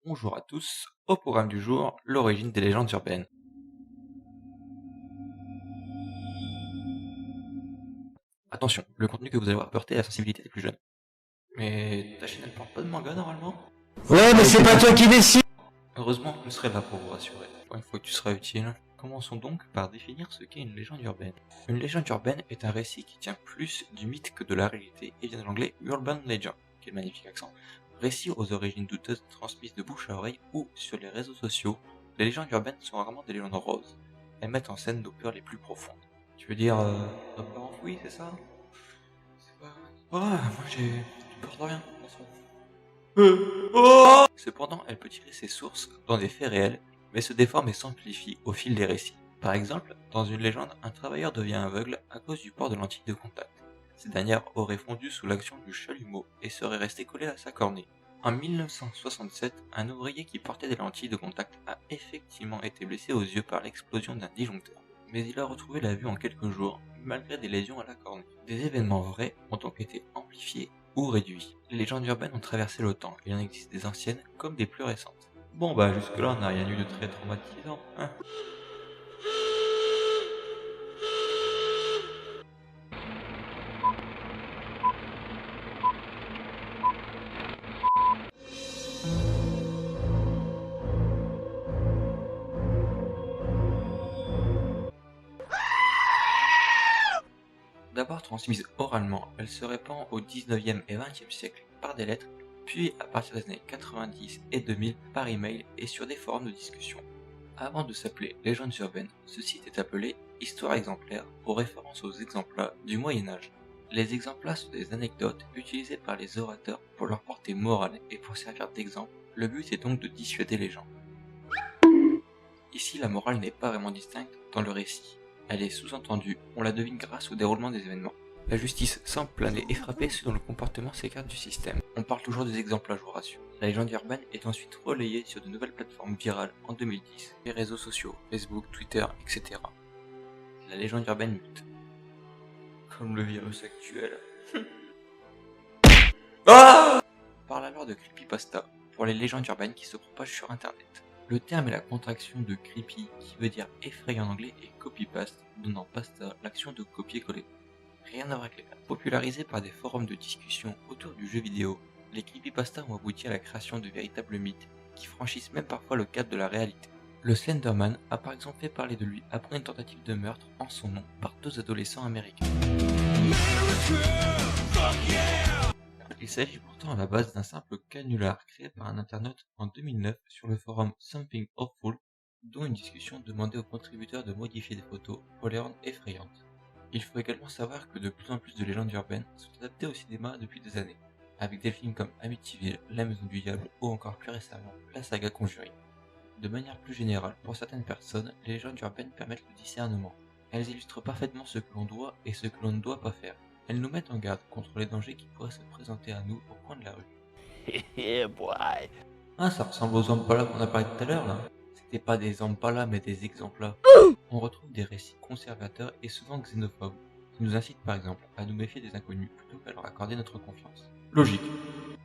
Bonjour à tous, au programme du jour, l'origine des légendes urbaines. Attention, le contenu que vous allez voir heurter la sensibilité des plus jeunes. Mais ta chaîne elle parle pas de manga normalement? Ouais, mais c'est pas toi qui décide. Heureusement, je serai là pour vous rassurer. Une fois que tu seras utile, commençons donc par définir ce qu'est une légende urbaine. Une légende urbaine est un récit qui tient plus du mythe que de la réalité et vient de l'anglais urban legend, quel magnifique accent. Récit aux origines douteuses transmises de bouche à oreille ou sur les réseaux sociaux, les légendes urbaines sont rarement des légendes roses. Elles mettent en scène nos peurs les plus profondes. Tu veux dire nos peurs enfouies, c'est ça? C'est pas... moi j'ai peur de rien, de toute façon. Cependant, elle peut tirer ses sources dans des faits réels, mais se déforme et s'amplifie au fil des récits. Par exemple, dans une légende, un travailleur devient aveugle à cause du port de lentilles de contact. Ces dernières auraient fondu sous l'action du chalumeau et seraient restées collées à sa cornée. En 1967, un ouvrier qui portait des lentilles de contact a effectivement été blessé aux yeux par l'explosion d'un disjoncteur. Mais il a retrouvé la vue en quelques jours, malgré des lésions à la cornée. Des événements vrais ont donc été amplifiés ou réduits. Les légendes urbaines ont traversé le temps, il en existe des anciennes comme des plus récentes. Bon bah jusque là on n'a rien eu de très traumatisant, hein. D'abord transmise oralement, elle se répand au 19e et 20e siècle par des lettres, puis à partir des années 90 et 2000 par email et sur des forums de discussion. Avant de s'appeler Légendes urbaines, ce site est appelé Histoire exemplaire pour référence aux exemplats du Moyen-Âge. Les exemplats sont des anecdotes utilisées par les orateurs pour leur portée morale et pour servir d'exemple. Le but est donc de dissuader les gens. Ici, la morale n'est pas vraiment distincte dans le récit. Elle est sous-entendue, on la devine grâce au déroulement des événements. La justice semble planer et frapper ceux dont le comportement s'écarte du système. On parle toujours des exemples, je vous rassure. La légende urbaine est ensuite relayée sur de nouvelles plateformes virales en 2010, les réseaux sociaux, Facebook, Twitter, etc. La légende urbaine mute. Comme le virus actuel. On parle alors de creepypasta, pour les légendes urbaines qui se propagent sur internet. Le terme est la contraction de creepy, qui veut dire effrayé en anglais, et copypaste, donnant pasta, l'action de copier-coller. Rien à voir avec les cas. Popularisés par des forums de discussion autour du jeu vidéo, les creepypastas ont abouti à la création de véritables mythes, qui franchissent même parfois le cadre de la réalité. Le Slenderman a par exemple fait parler de lui après une tentative de meurtre en son nom par deux adolescents américains. Il s'agit pourtant à la base d'un simple canular créé par un internaute en 2009 sur le forum Something Awful, dont une discussion demandait aux contributeurs de modifier des photos pour les rendre effrayantes. Il faut également savoir que de plus en plus de légendes urbaines sont adaptées au cinéma depuis des années, avec des films comme Amityville, La Maison du Diable ou encore plus récemment la saga Conjuring. De manière plus générale, pour certaines personnes, les légendes urbaines permettent le discernement. Elles illustrent parfaitement ce que l'on doit et ce que l'on ne doit pas faire. Elles nous mettent en garde contre les dangers qui pourraient se présenter à nous au coin de la rue. Yeah, boy. Ah, ça ressemble aux Zampala qu'on a parlé tout à l'heure là. C'était pas des Zampala mais des exemples. On retrouve des récits conservateurs et souvent xénophobes, qui nous incitent par exemple à nous méfier des inconnus plutôt qu'à leur accorder notre confiance. Logique.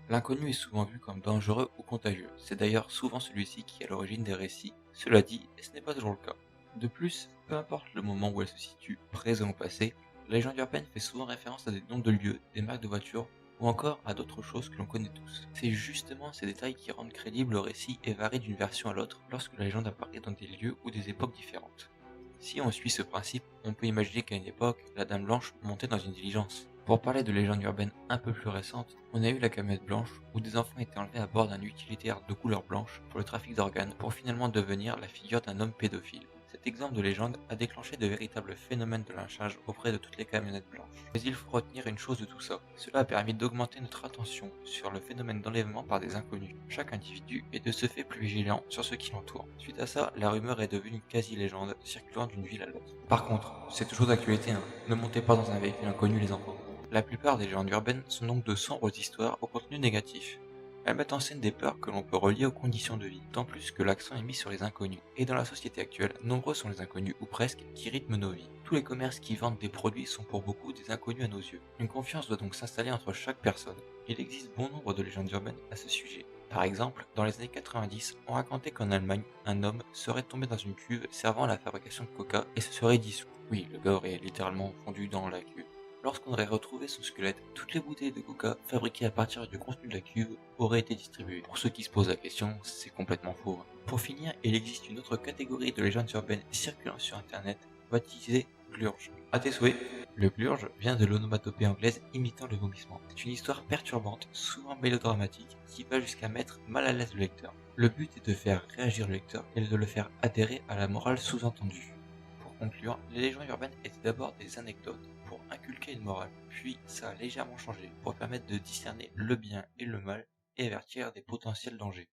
L'inconnu est souvent vu comme dangereux ou contagieux. C'est d'ailleurs souvent celui-ci qui est à l'origine des récits. Cela dit, ce n'est pas toujours le cas. De plus, peu importe le moment où elle se situe, présent ou passé, la légende urbaine fait souvent référence à des noms de lieux, des marques de voitures, ou encore à d'autres choses que l'on connaît tous. C'est justement ces détails qui rendent crédible le récit et varient d'une version à l'autre lorsque la légende apparaît dans des lieux ou des époques différentes. Si on suit ce principe, on peut imaginer qu'à une époque, la Dame Blanche montait dans une diligence. Pour parler de légendes urbaines un peu plus récentes, on a eu la camionnette blanche où des enfants étaient enlevés à bord d'un utilitaire de couleur blanche pour le trafic d'organes pour finalement devenir la figure d'un homme pédophile. Cet exemple de légende a déclenché de véritables phénomènes de lynchage auprès de toutes les camionnettes blanches. Mais il faut retenir une chose de tout ça. Cela a permis d'augmenter notre attention sur le phénomène d'enlèvement par des inconnus. Chaque individu est de ce fait plus vigilant sur ce qui l'entoure. Suite à ça, la rumeur est devenue une quasi-légende circulant d'une ville à l'autre. Par contre, c'est toujours d'actualité, hein. Ne montez pas dans un véhicule inconnu les enfants. La plupart des légendes urbaines sont donc de sombres histoires au contenu négatif. Elles mettent en scène des peurs que l'on peut relier aux conditions de vie, tant plus que l'accent est mis sur les inconnus. Et dans la société actuelle, nombreux sont les inconnus, ou presque, qui rythment nos vies. Tous les commerces qui vendent des produits sont pour beaucoup des inconnus à nos yeux. Une confiance doit donc s'installer entre chaque personne. Il existe bon nombre de légendes urbaines à ce sujet. Par exemple, dans les années 90, on racontait qu'en Allemagne, un homme serait tombé dans une cuve servant à la fabrication de coca et se serait dissous. Oui, le gars aurait littéralement fondu dans la cuve. Lorsqu'on aurait retrouvé son squelette, toutes les bouteilles de coca fabriquées à partir du contenu de la cuve auraient été distribuées. Pour ceux qui se posent la question, c'est complètement faux. Pour finir, il existe une autre catégorie de légendes urbaines circulant sur internet, baptisée glurge. À tes souhaits. Le glurge vient de l'onomatopée anglaise imitant le vomissement. C'est une histoire perturbante, souvent mélodramatique, qui va jusqu'à mettre mal à l'aise le lecteur. Le but est de faire réagir le lecteur et de le faire adhérer à la morale sous-entendue. Pour conclure, les légendes urbaines étaient d'abord des anecdotes pour inculquer une morale, puis ça a légèrement changé pour permettre de discerner le bien et le mal et avertir des potentiels dangers.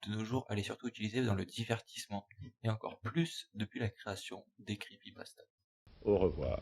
De nos jours, elle est surtout utilisée dans le divertissement et encore plus depuis la création des creepypastas. Au revoir.